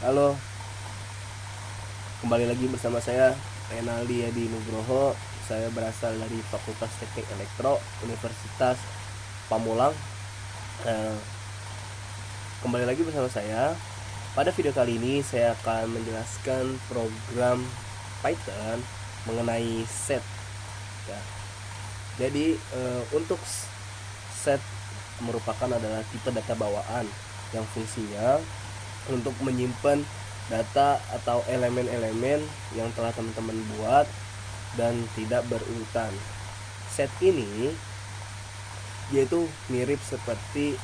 Halo, kembali lagi bersama saya Renaldi Adi Nugroho. Saya berasal dari Fakultas Teknik Elektro Universitas Pamulang. Kembali lagi bersama saya. Pada video kali ini saya akan menjelaskan program Python mengenai set. Ya. Jadi untuk set merupakan adalah tipe data bawaan yang fungsinya untuk menyimpan data atau elemen-elemen yang telah teman-teman buat dan tidak berurutan. Set ini yaitu mirip seperti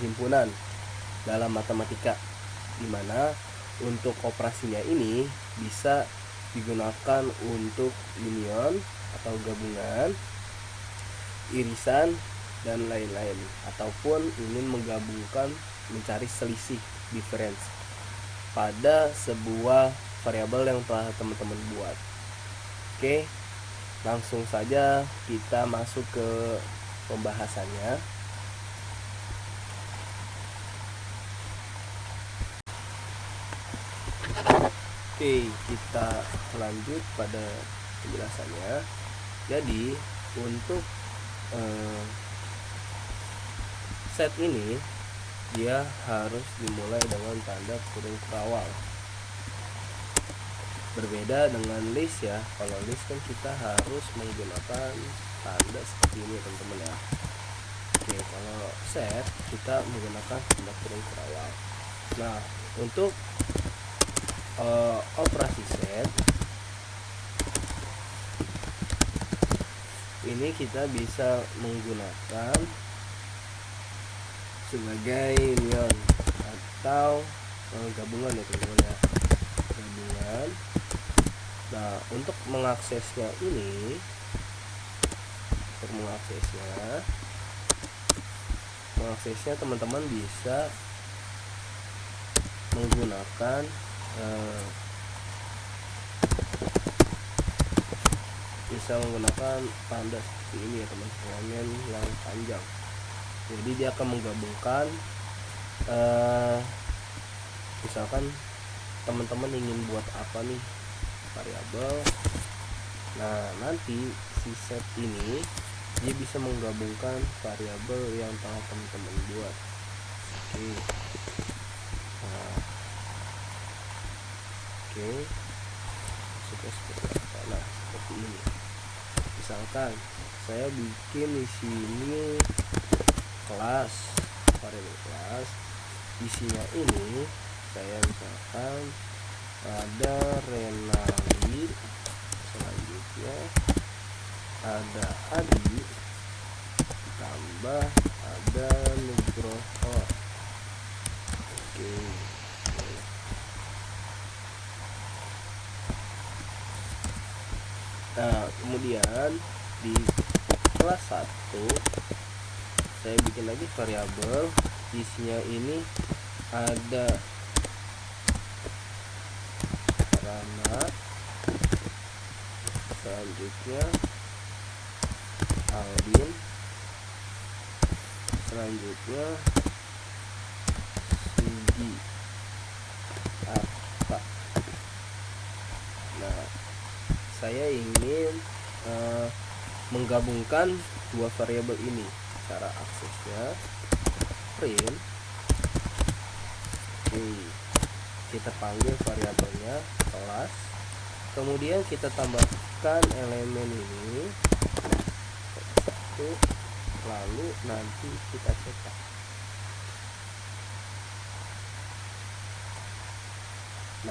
himpunan dalam matematika, di mana untuk operasinya ini bisa digunakan untuk union atau gabungan, irisan, dan lain-lain, ataupun ingin menggabungkan mencari selisih difference pada sebuah variabel yang telah teman-teman buat. Oke, langsung saja kita masuk ke pembahasannya. Oke, kita lanjut pada penjelasannya. Jadi untuk set ini dia harus dimulai dengan tanda kurung kerawal. Berbeda dengan list ya. Kalau list kan kita harus menggunakan tanda seperti ini teman-teman ya. Oke, kalau set kita menggunakan tanda kurung kerawal. Nah, untuk operasi set ini kita bisa menggunakan sebagai union atau gabungan ya teman-teman ya, gabungan. Nah, untuk mengaksesnya ini, mengaksesnya teman-teman bisa menggunakan tanda seperti ini ya teman-teman, yang panjang. Jadi dia akan menggabungkan misalkan teman-teman ingin buat apa nih, variabel. Nah, nanti si set ini dia bisa menggabungkan variabel yang telah teman-teman buat. Oke. Nah, oke. Masuknya seperti apa? Nah, seperti ini. Misalkan saya bikin di sini kelas, variabel kelas, isinya ini saya misalkan ada Renaldi, selanjutnya ada Adi, tambah ada Nugroho. Oke. Nah, kemudian di kelas 1 saya bikin lagi variabel, isinya ini ada Rama, selanjutnya Aldin, selanjutnya Sugi, apa. Nah, saya ingin menggabungkan dua variabel ini. Cara aksesnya print. Oke, kita panggil variabelnya kelas, kemudian kita tambahkan elemen ini satu, lalu nanti kita cetak.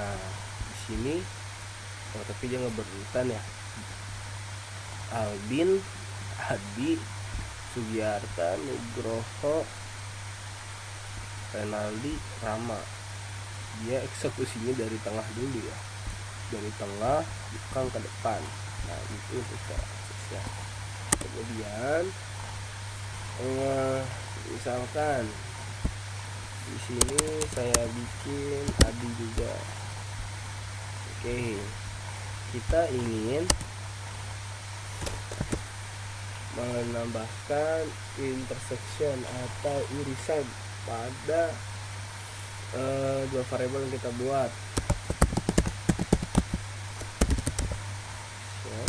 Nah, di sini tapi dia nggak berurutan ya. Albin, Adi, Sugiarta, Nugroho, Renaldi, Rama. Dia eksekusinya dari tengah dulu ya, dari tengah bukan ke depan. Nah, itu untuk aksesnya. Kemudian misalkan di sini saya bikin Adi juga. Oke, kita ingin menambahkan intersection atau irisan pada dua variabel yang kita buat ya,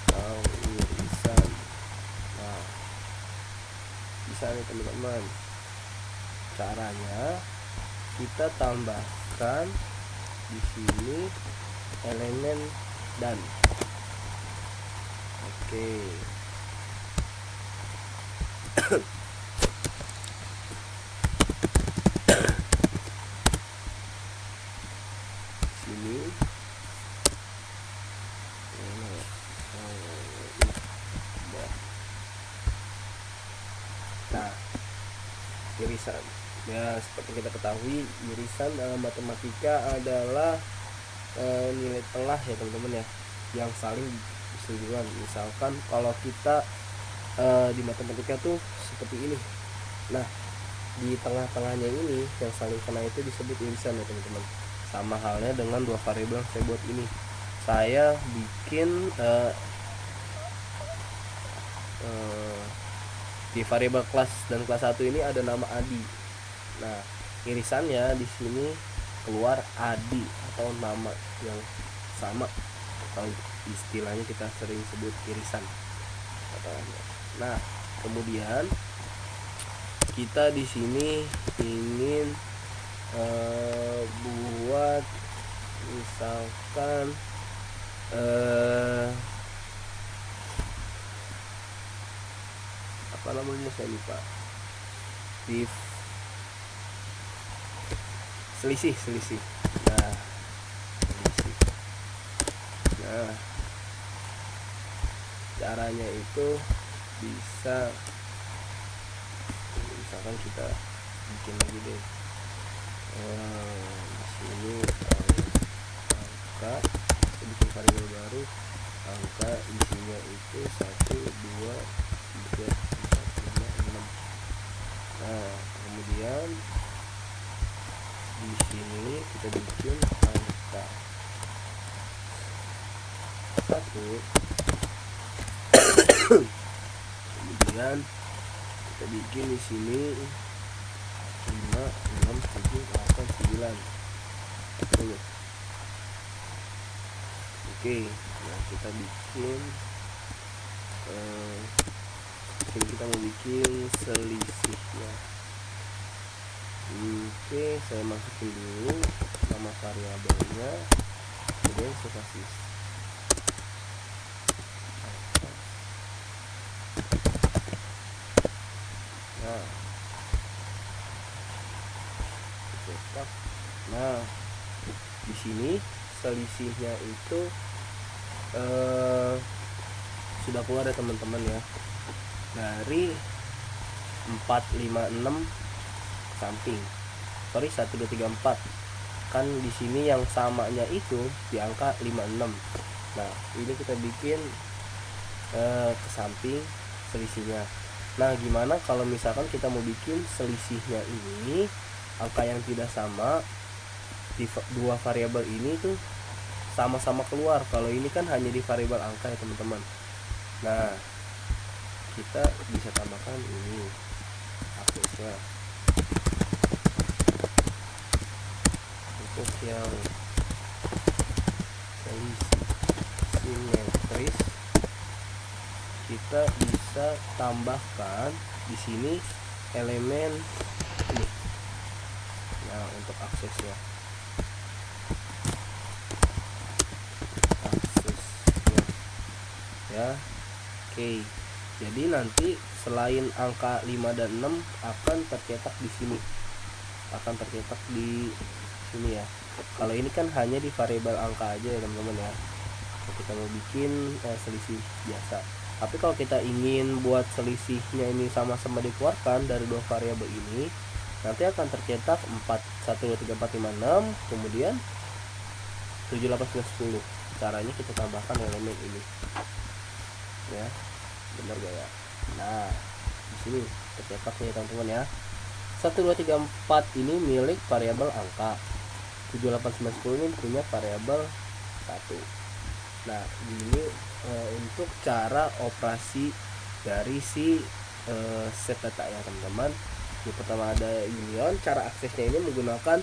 atau irisan. Nah, bisa nih teman-teman, caranya kita tambahkan di sini elemen dan. Oke. Sini nah, irisan ya, seperti kita ketahui irisan dalam matematika adalah nilai tengah ya teman-teman ya, yang saling berselisih. Misalkan kalau kita di matematika tuh seperti ini, nah di tengah-tengahnya ini yang saling kena itu disebut irisan ya teman-teman. Sama halnya dengan dua variabel yang saya buat ini, saya bikin di variabel kelas dan kelas 1 ini ada nama Adi. Nah, irisannya di sini keluar Adi atau nama yang sama, atau istilahnya kita sering sebut irisan. Nah, kemudian kita di sini ingin buat misalkan apa namanya, saya lupa, selisih. Nah, caranya itu bisa, misalkan kita bikin lagi deh di sini angka, kita bikin variabel baru, angka isinya itu 1, 2, 3, 4, 5, 6. Nah, kemudian di sini kita bikin angka 1, kemudian kita bikin di sini 5, 6, 7, 8, 9. Oke, nah kita bikin ini kita mau bikin selisihnya. Oke, saya masukin dulu nama variabelnya, kemudian saya kasih nah di sini selisihnya itu sudah keluar ya teman-teman ya, dari 4, 5, 6 samping, 1, 2, 3, 4 kan di sini yang samanya itu di angka 5, 6. Nah, ini kita bikin ke samping selisihnya. Nah, gimana kalau misalkan kita mau bikin selisihnya ini angka yang tidak sama di dua variabel ini tuh sama-sama keluar. Kalau ini kan hanya di variabel angka ya teman-teman. Nah, kita bisa tambahkan ini aksesnya untuk yang selisih simetris. Kita bisa tambahkan di sini elemen ini. Nah, untuk aksesnya. Ya. Oke. Jadi nanti selain angka 5 dan 6 akan tercetak di sini. Akan tercetak di sini ya. Kalau ini kan hanya di variabel angka aja ya teman-teman ya. Kita mau bikin selisih biasa. Tapi kalau kita ingin buat selisihnya ini sama-sama dikeluarkan dari dua variabel ini, nanti akan tercetak 4, 1, 2, 3, 4, 5, 6, kemudian 7, 8, 9, 10. Caranya kita tambahkan elemen ini. Ya, benar gak ya? Nah, di sini tercetaknya teman-teman ya. 1, 2, 3, 4 ini milik variabel angka. 7, 8, 9, 10 ini punya variabel 1. Nah, ini untuk cara operasi dari si set data ya teman-teman. Yang pertama ada union. Cara aksesnya ini menggunakan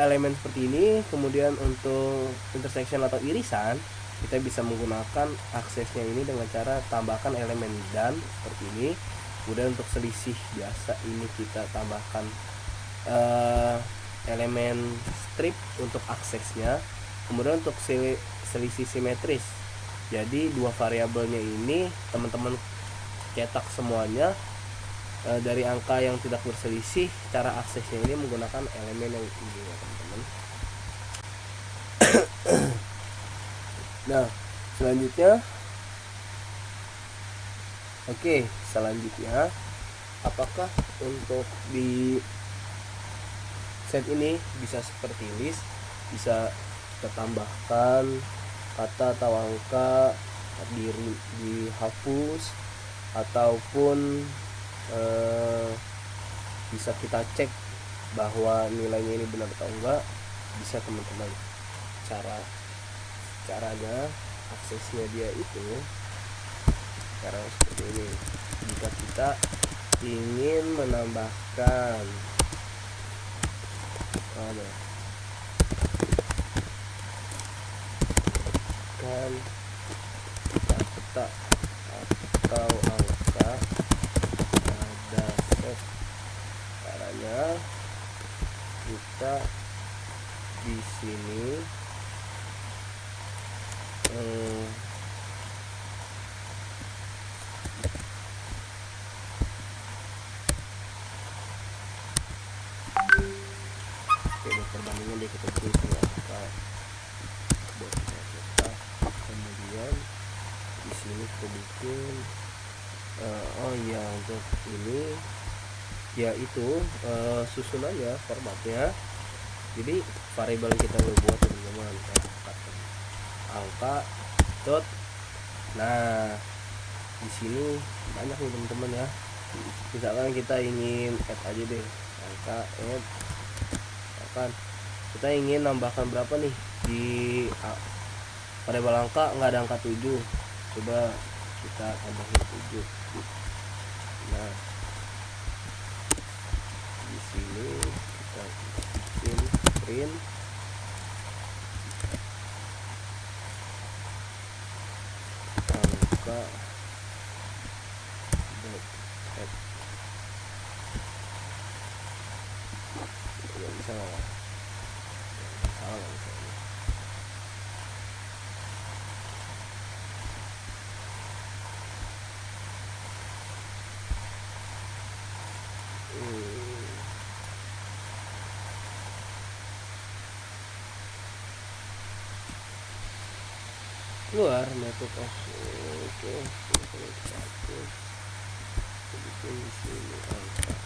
elemen seperti ini. Kemudian untuk intersection atau irisan, kita bisa menggunakan aksesnya ini dengan cara tambahkan elemen dan seperti ini. Kemudian untuk selisih biasa ini kita tambahkan elemen strip untuk aksesnya. Kemudian untuk selisih simetris, jadi dua variabelnya ini teman-teman cetak semuanya dari angka yang tidak berselisih. Cara aksesnya ini menggunakan elemen yang ini ya teman-teman. Nah selanjutnya, selanjutnya apakah untuk di set ini bisa seperti list, bisa kita tambahkan kata atau angka, dihapus, ataupun bisa kita cek bahwa nilainya ini benar atau enggak. Bisa teman-teman. Caranya aksesnya dia itu cara seperti ini. Jika kita ingin menambahkan kata atau angka pada set, caranya kita di sini perbandingan dia kita beri sama angka buat kita cetak. Kemudian di sini kita bikin untuk ini yaitu susunannya, formatnya. Jadi variabel yang kita buat teman-teman angka dot. Nah di sini banyak nih teman-teman ya. Misalkan kita ingin add aja deh angka add, misalkan kita ingin nambahkan berapa nih di variabel angka, nggak ada angka 7, coba kita tambahin 7. Nah di sini kita bikin print angka dot add. Ya bisa nggak? Salah misalnya. Keluar method of bikin di sini angka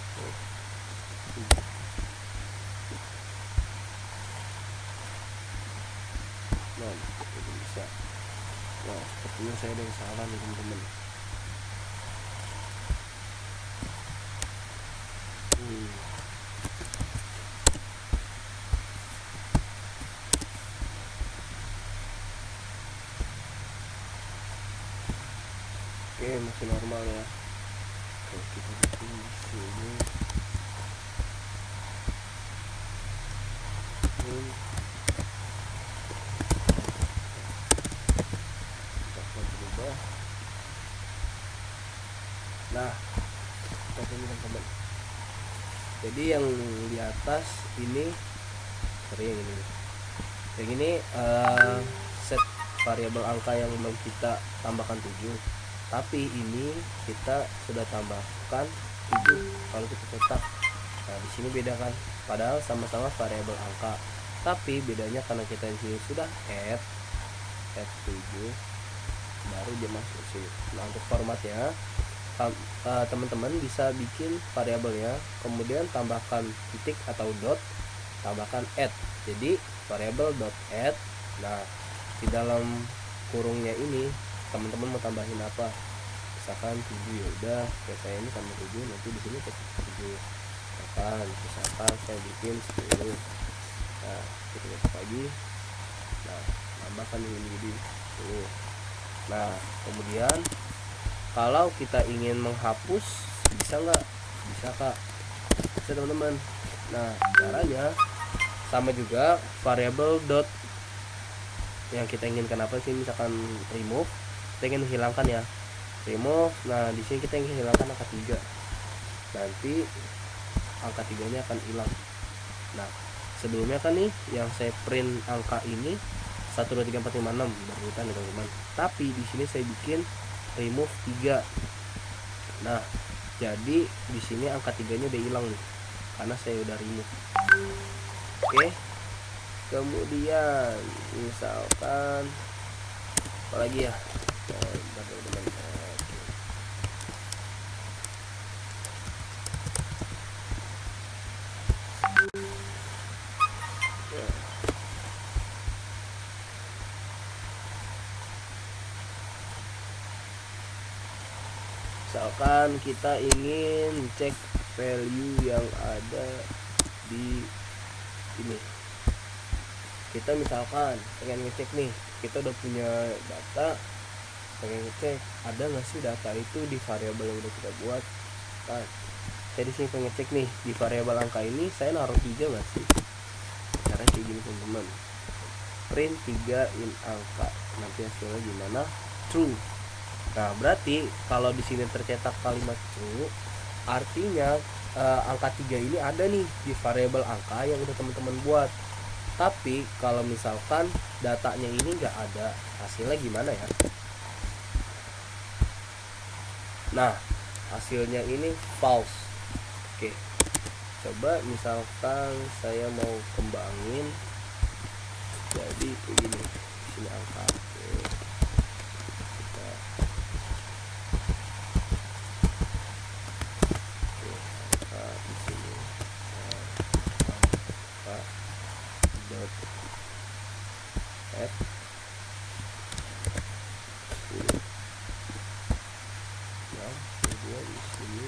itu bisa. Nah sepertinya saya ada yang salah nih teman-teman. Oke, masih normal ya. Oke, kita bikin di sini. Kita berubah. Nah, kita ini teman-teman. Jadi yang di atas ini yang ini set variabel angka yang belum kita tambahkan 7. Tapi ini kita sudah tambahkan 7 kalau kita cetak. Nah di sini beda kan, padahal sama-sama variabel angka, tapi bedanya karena kita di sini sudah add 7 baru dia masuk sini. Nah untuk formatnya teman-teman bisa bikin variabelnya, kemudian tambahkan titik atau dot, tambahkan add. Jadi variabel dot add. Nah di dalam kurungnya ini teman-teman mau tambahin apa, misalkan 7, ya udah kayak saya ini tambah 7, nanti di sini ketik 7. Misalkan saya bikin 10. Nah kita ketik lagi, nah tambahkan ini di 10. Nah kemudian kalau kita ingin menghapus, bisa nggak? Bisa kak. bisa teman-teman. Nah caranya sama juga, variabel dot yang kita inginkan apa sih, misalkan remove, kita ingin menghilangkan ya, remove. Nah di sini kita ingin hilangkan angka 3, nanti angka 3 nya akan hilang. Nah sebelumnya kan nih yang saya print angka ini 1 2 3 4 5 6 berurutan ya teman-teman, tapi di sini saya bikin remove 3. Nah jadi di sini angka 3 nya udah hilang nih karena saya udah remove. Oke, kemudian misalkan apa lagi ya, teman-teman. Misalkan kita ingin cek value yang ada di ini, kita misalkan pengen ngecek nih, kita udah punya data, pengen ngecek ada nggak sih data itu di variabel yang udah kita buat. Nah saya di sini pengen ngecek nih di variabel angka ini saya naruh 3 nggak sih. Cara kayak gini teman-teman, print 3 in angka, nanti hasilnya gimana, true. Nah berarti kalau di sini tercetak kalimat true, artinya angka 3 ini ada nih di variabel angka yang udah teman-teman buat. Tapi kalau misalkan datanya ini nggak ada, hasilnya gimana ya? Nah hasilnya ini false. Oke, coba misalkan saya mau kembangin jadi begini, di sini angka. Kemudian di sini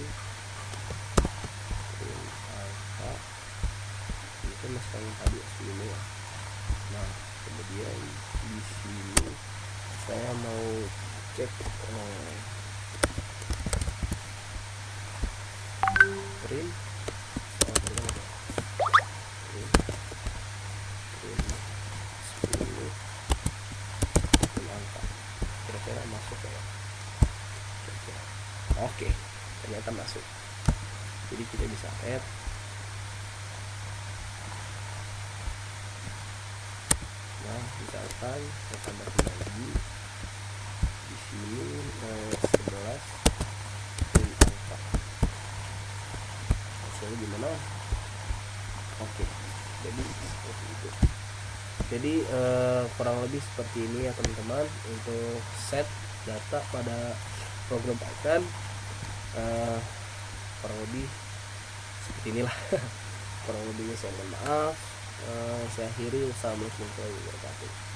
angka itu masih yang tadi sebelumnya ya. Nah kemudian di sini saya mau cek print kira-kira masuk ya. Oke, ternyata masuk. Jadi kita bisa add. Nah, misalkan saya tambahin lagi di sini 11 print angka. Hasilnya gimana? Oke, jadi seperti itu. Jadi kurang lebih seperti ini ya teman-teman untuk set data pada program Python. Kurang lebih seperti inilah. Kurang lebihnya saya mohon maaf. Saya akhiri. Wassalamualaikum warahmatullahi wabarakatuh.